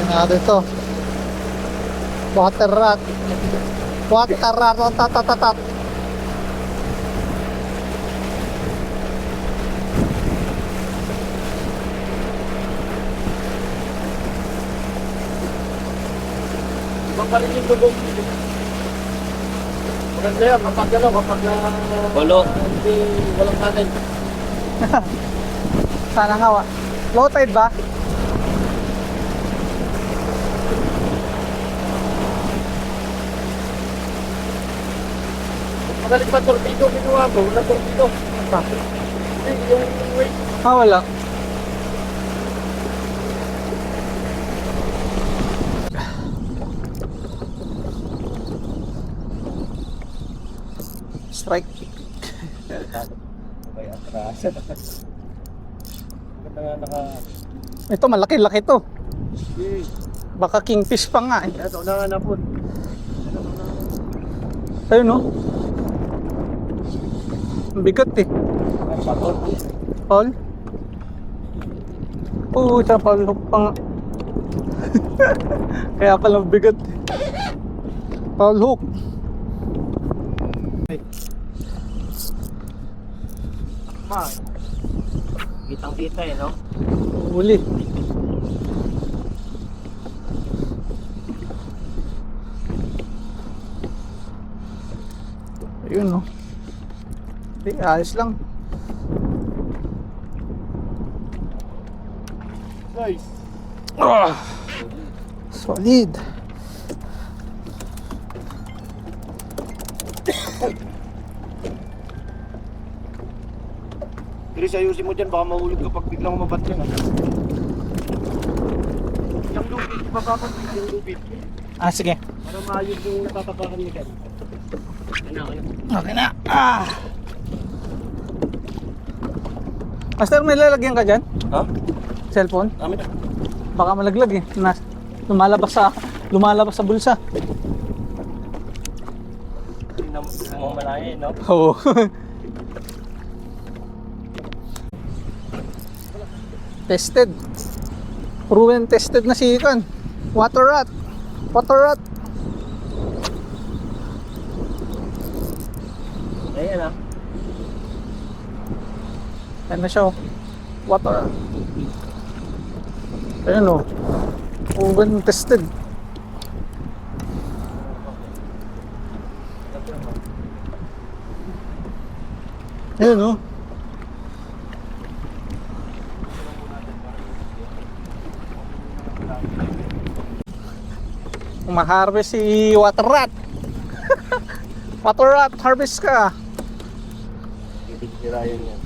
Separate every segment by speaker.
Speaker 1: Try natin to. Water rat. Water rat. Tatatatat.
Speaker 2: Mapalit yung dugong. Maganda yan, kapag ano, kapag na... Walo. Hindi, walang kanin.
Speaker 1: Sana nga. Low tide ba?
Speaker 2: Magaling pa torpedo, ginawa ko. Wala torpedo. Hindi, yung weight.
Speaker 1: Wala. Strike.
Speaker 2: May atras. Maganda nga naka...
Speaker 1: Ito malaki-laki to.
Speaker 2: Yes.
Speaker 1: Baka kingfish pa nga eh.
Speaker 2: Ito na nga na po.
Speaker 1: Ayun no. Ang bigat eh.
Speaker 2: Pator.
Speaker 1: Paul? Oo, siya Paul hook pa nga. Kaya pala bigat eh. Paul hook.
Speaker 2: Ma. Kitang-kita eh, no?
Speaker 1: Uli. Ayun no. Hindi, ayos lang.
Speaker 2: Nice.
Speaker 1: Solid.
Speaker 2: Chris, ayusin mo dyan, baka mahulog kapag biglang mabat yan. Yung lubid, mapapagpig yung lubid.
Speaker 1: Sige.
Speaker 2: Para maayos yung natatapakan niya dyan.
Speaker 1: Okay na. Master, may lalagyan ka dyan?
Speaker 2: Ha?
Speaker 1: Cellphone?
Speaker 2: Kami na.
Speaker 1: Baka malaglag eh. Lumalabas sa bulsa.
Speaker 2: Hindi mo malayan, no?
Speaker 1: Oo. Tested. Proven tested na si Ikan. Water rat. Water rat.
Speaker 2: Ayan, ah.
Speaker 1: Ayan na siya oh. Water rat. Ayan oh. Proven tested. Ayan oh. Ma-harvest si water rat. Water rat, harvest ka.
Speaker 2: Titirayan yan.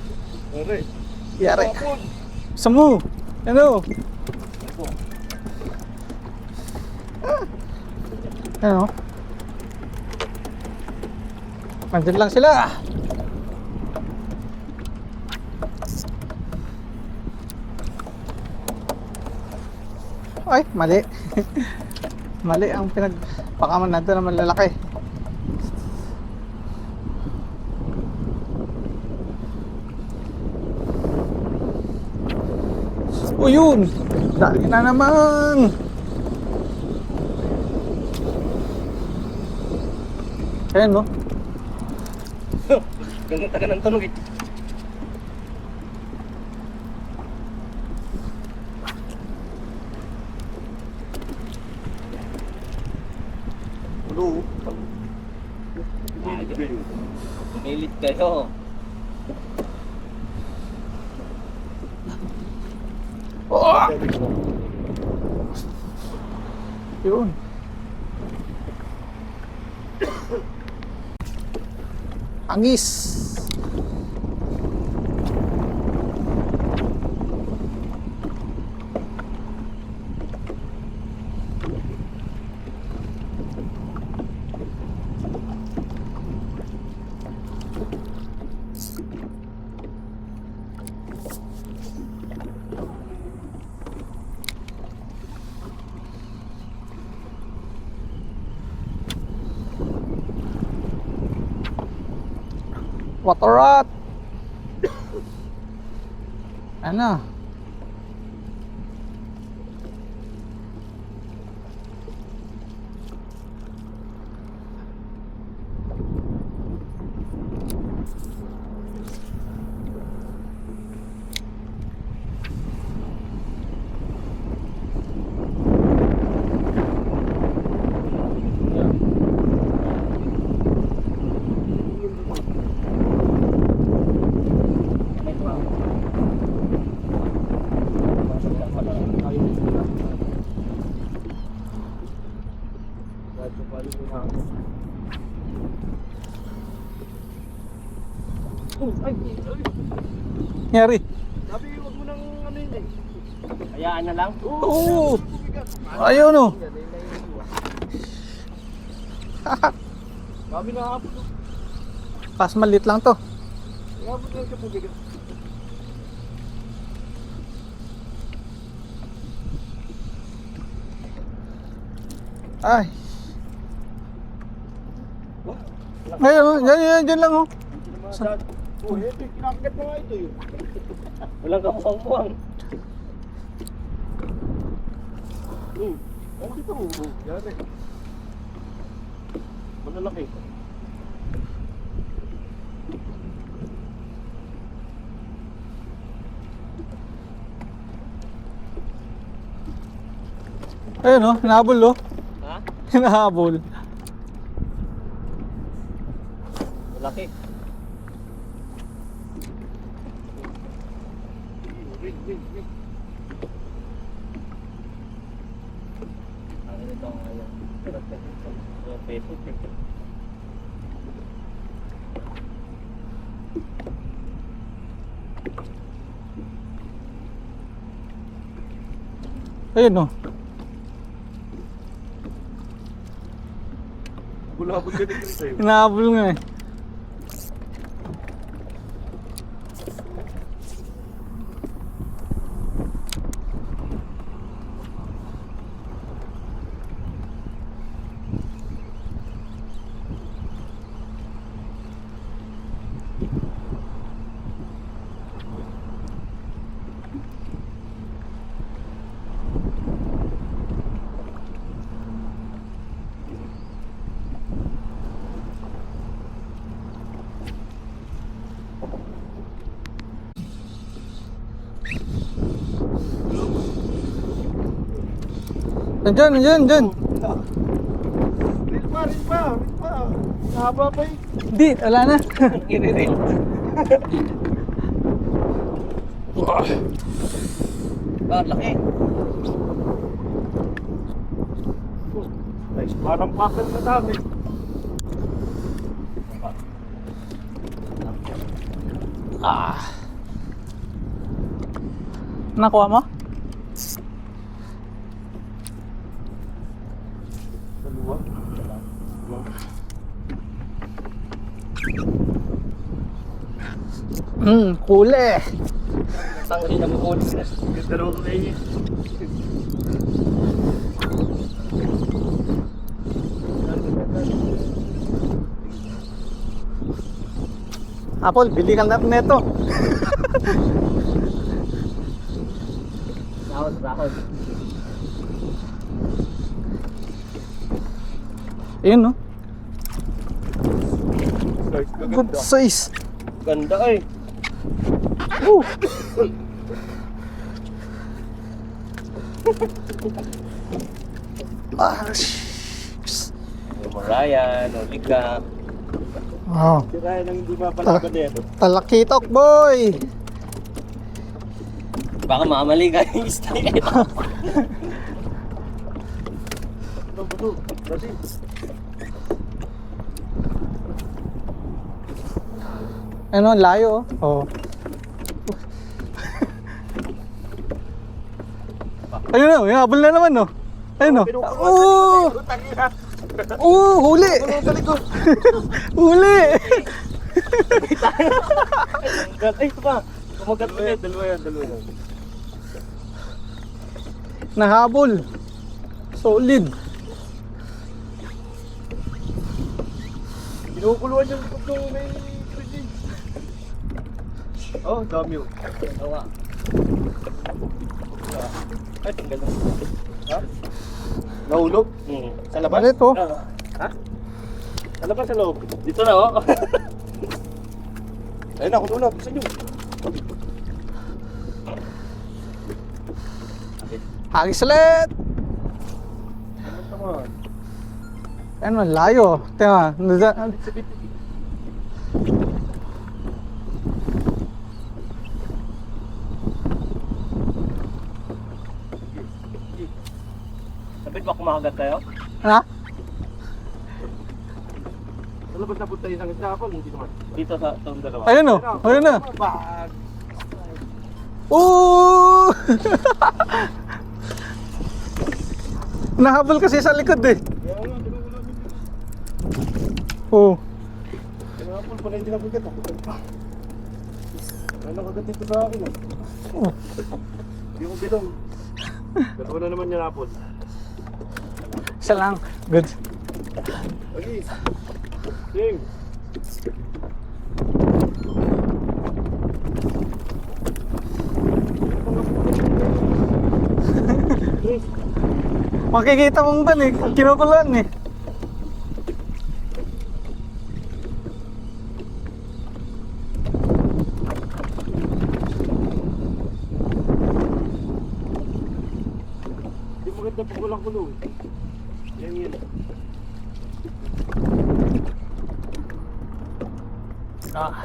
Speaker 2: Pare.
Speaker 1: Yari. Samu. Ano? Ano? Nandun lang sila. Ay, mali. Mali ang pinagpakaman natin na malalaki. O yun, dali na naman. Ayan no.
Speaker 2: Ganun taga ng tunog eh. Ulo. Pumilit kayo.
Speaker 1: Oh! Yun. Angis. Water rat. Ano?
Speaker 2: Balik mo na ako. Oh, ay.
Speaker 1: Nyari.
Speaker 2: Sabi, huwag mo nang ano yun eh. Hayaan na lang?
Speaker 1: Oo. Ayun oh.
Speaker 2: Kami na hapon.
Speaker 1: Pas malit lang to.
Speaker 2: Hapon lang siya pubigat.
Speaker 1: Ay. Ayun oh. Diyan lang oh.
Speaker 2: Oh, eh, kinakagat na nga ito yun. Walang kamuang-muang. Ang dito mo. Yari. Malalaki.
Speaker 1: Ayun oh. Hinahabol oh.
Speaker 2: Ha?
Speaker 1: Hinahabol.
Speaker 2: Malaki. Ring. Ang ito ang ayan. Peso.
Speaker 1: Ayun oh.
Speaker 2: Bulabog ka din sa'yo.
Speaker 1: Hinahabol nga eh. Diyan.
Speaker 2: Rin pa. Haba pa eh.
Speaker 1: Di, wala na.
Speaker 2: Iri-rin. Laki. Guys, parang pakal na dami.
Speaker 1: Nakuha mo?
Speaker 2: Dalawa.
Speaker 1: Kuli.
Speaker 2: Tanggalin na mo ulit. Dalawa ko na yun.
Speaker 1: Apple, bili ka na neto.
Speaker 2: Rahos.
Speaker 1: Ayun no.
Speaker 2: Guys,
Speaker 1: Good size.
Speaker 2: Ganda eh.
Speaker 1: Woo.
Speaker 2: Ryan, Olika.
Speaker 1: Wow.
Speaker 2: Si Ryan ang hindi mapalaban nito.
Speaker 1: Talakitok boy.
Speaker 2: Baka mamali ka yung style. Ito, Brazil.
Speaker 1: Ano, layo oh. Ayun na, habol na naman no. Ayun no. Huli. Huli.
Speaker 2: Ay, ito pa. Kumagat ulit. Dalawa yan.
Speaker 1: Nahabol. Solid.
Speaker 2: Kinukuluan yung likod ng may cruising. Oh, dami yun. Oo nga. Ay, tinggal lang. Ha? Nahulog? Sa labas?
Speaker 1: Ano ito?
Speaker 2: Ha? Sa labas, sa loob? Dito na, oh. Ayun na, kung na. Gusto nyo.
Speaker 1: Hagis ulit.
Speaker 2: Ano naman?
Speaker 1: Ano, layo. Tingnan.
Speaker 2: Sabit ba kumakagat tayo?
Speaker 1: Ha?
Speaker 2: Sa labas na punta isang isapal, hindi naman.
Speaker 3: Dito sa itong dalawa.
Speaker 1: Ayun o, ayun na.
Speaker 2: Bag.
Speaker 1: Oo! Nahabol kasi sa likod eh.
Speaker 2: Kaya nga, tinulungan nito.
Speaker 1: Oo.
Speaker 2: Kaya nga, pala hindi nabigat ako. Ano kagat dito sa akin ah.
Speaker 1: Oh.
Speaker 2: Hindi ko bilong. Dalawa na naman niya napon.
Speaker 1: Isa lang. Good.
Speaker 2: Lagi. Sing.
Speaker 1: Makikita mong ban eh. Kinukulan eh.
Speaker 2: Hindi maganda pag walang kulong. Yan yun.
Speaker 1: Ah.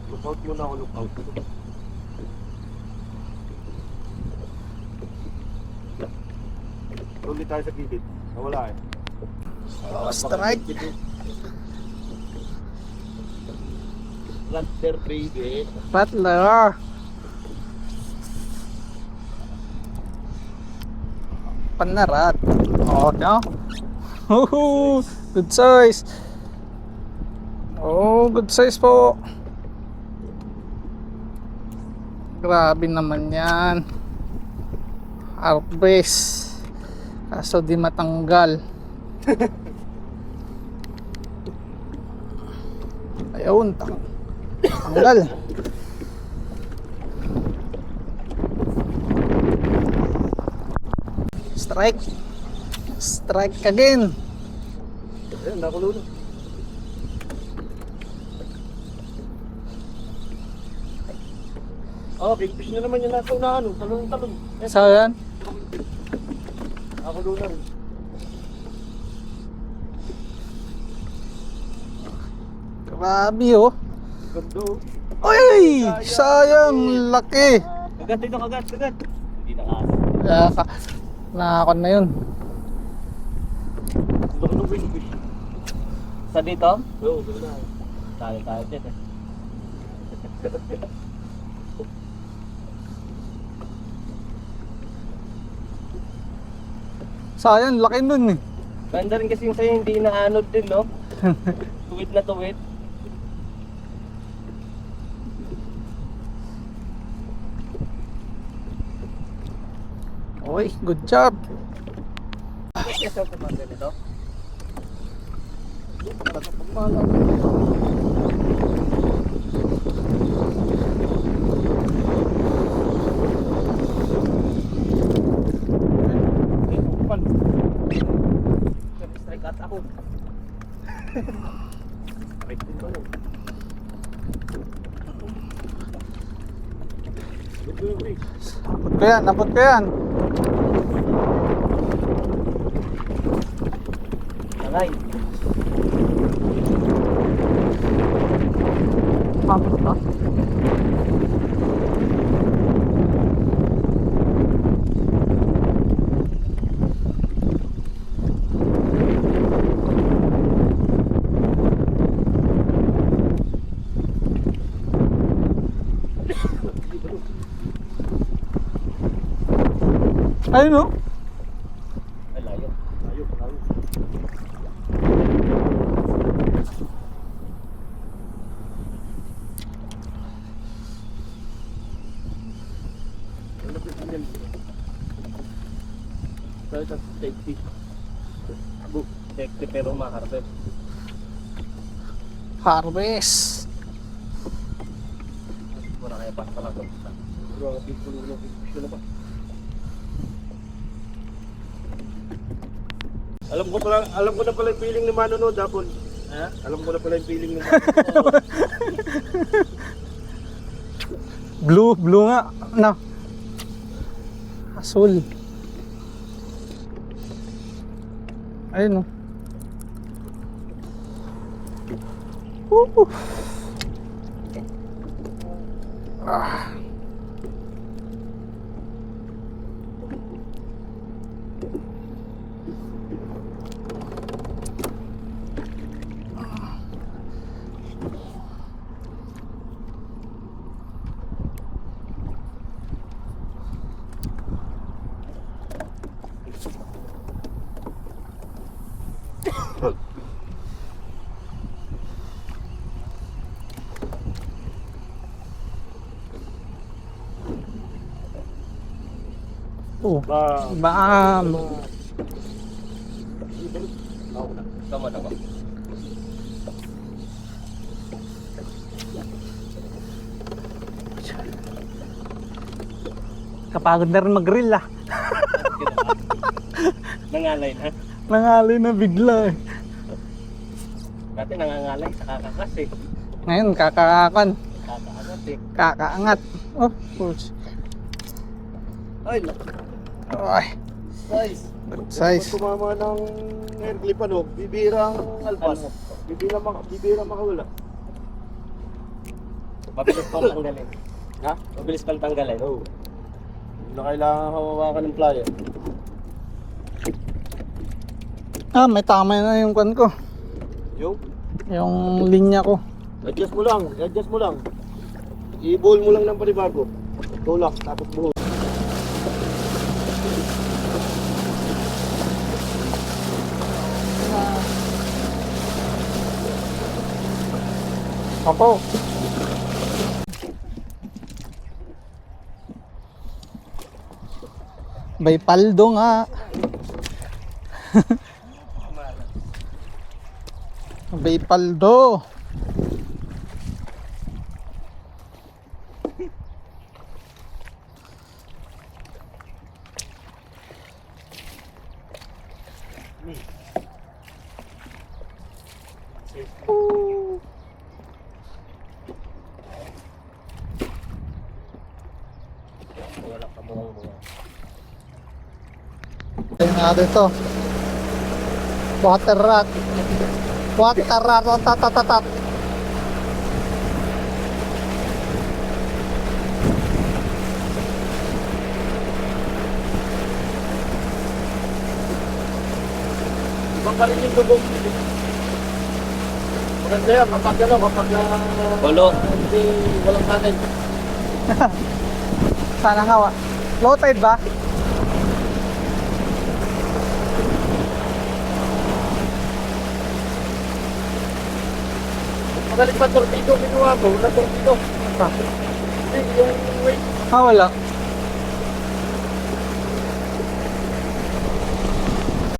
Speaker 2: Lookout muna ako, lookout. Tuloy tayo sa gilid. Nawala eh.
Speaker 1: Oh, strike.
Speaker 3: Rattler baby.
Speaker 1: Rattler. Panarat. Oh, no? Woohoo! Good size. Oh, good size po. Grabe naman yan. Harvest. Kaso di matanggal. Ayun, tanggal. Strike. Strike again.
Speaker 2: Ayun, nakulo na. Oh, big fish na naman yung nasa unahan. Talon-talon.
Speaker 1: So yan.
Speaker 2: Nakulo na rin.
Speaker 1: Grabe oh.
Speaker 2: Ganda oh.
Speaker 1: Ay! Sayang! Laki!
Speaker 3: Kagat dito, kagat, kagat. Hindi nakaano.
Speaker 1: Nakakon na yun.
Speaker 2: Gusto ko ng big fish.
Speaker 3: Sa dito?
Speaker 2: Oo, ganda na.
Speaker 3: Tayo dyan eh.
Speaker 1: Sayang, laki nun eh.
Speaker 3: Ganda rin kasi yung sa'yo, hindi naanod din, no? Tuwid na tuwid.
Speaker 1: Oy, good job.
Speaker 3: Bakit kaya sa mga ganito? Strike at ako.
Speaker 2: Strike din ba yun? Ito yung fish.
Speaker 1: Napot ko yan.
Speaker 3: Nangay.
Speaker 1: Napot ka. Ayun no?
Speaker 3: Ay, layo.
Speaker 2: Layo, layo. Ano ba yan?
Speaker 3: Pero sa safety. Safety pero maharap.
Speaker 1: Harvest.
Speaker 3: Wala kaya pa pala ito.
Speaker 2: Grabe, pulo ng fish na ba? Alam ko na pala yung feeling ni Manono, Dapon.
Speaker 3: Ha?
Speaker 2: Alam ko na pala yung feeling ni Manono.
Speaker 1: Blue nga. Ano? Asul. Ayun no. Woo! Ah. Oh, bam.
Speaker 3: Tama na ba?
Speaker 1: Kapagod na rin mag-grill ah.
Speaker 3: Nangalay na.
Speaker 1: Nangali na bigla eh.
Speaker 3: Dati nangangalay sa kakakas eh.
Speaker 1: Ngayon, kakakan.
Speaker 3: Kakaangat eh.
Speaker 1: Kakaangat. Oh, push.
Speaker 2: Ay,
Speaker 1: Ay,
Speaker 2: size.
Speaker 1: good size.
Speaker 2: Pag tumama ng air clip ano, bibirang alpas. Bibirang makawala.
Speaker 3: Mabilis pang tanggalin.
Speaker 2: Ha?
Speaker 3: Mabilis pang tanggalin.
Speaker 2: Oo. Hindi na kailangan hawakan ng plier.
Speaker 1: Ah, may tama na yung kwan ko.
Speaker 2: Yung,
Speaker 1: Yung linya ko.
Speaker 2: adjust mo lang, adjust mo lang. I-ball mo lang ng panibago. Tulak, tapos buhos.
Speaker 1: Opo. Bay paldo nga. Bay paldo.
Speaker 3: Wala ka mo.
Speaker 1: Ayun natin to. Water rat. Water rat. Tatatatat.
Speaker 2: Ibang pa rin yung dugong. Maganda yan, kapag ano, kapag na...
Speaker 3: Bolo.
Speaker 2: Hindi, walang kanin.
Speaker 1: Sana nga. Low tide ba?
Speaker 2: Magaling pa torpedo, kinuha ko, wala torpedo. Hindi, yung weight.
Speaker 1: Ah, wala.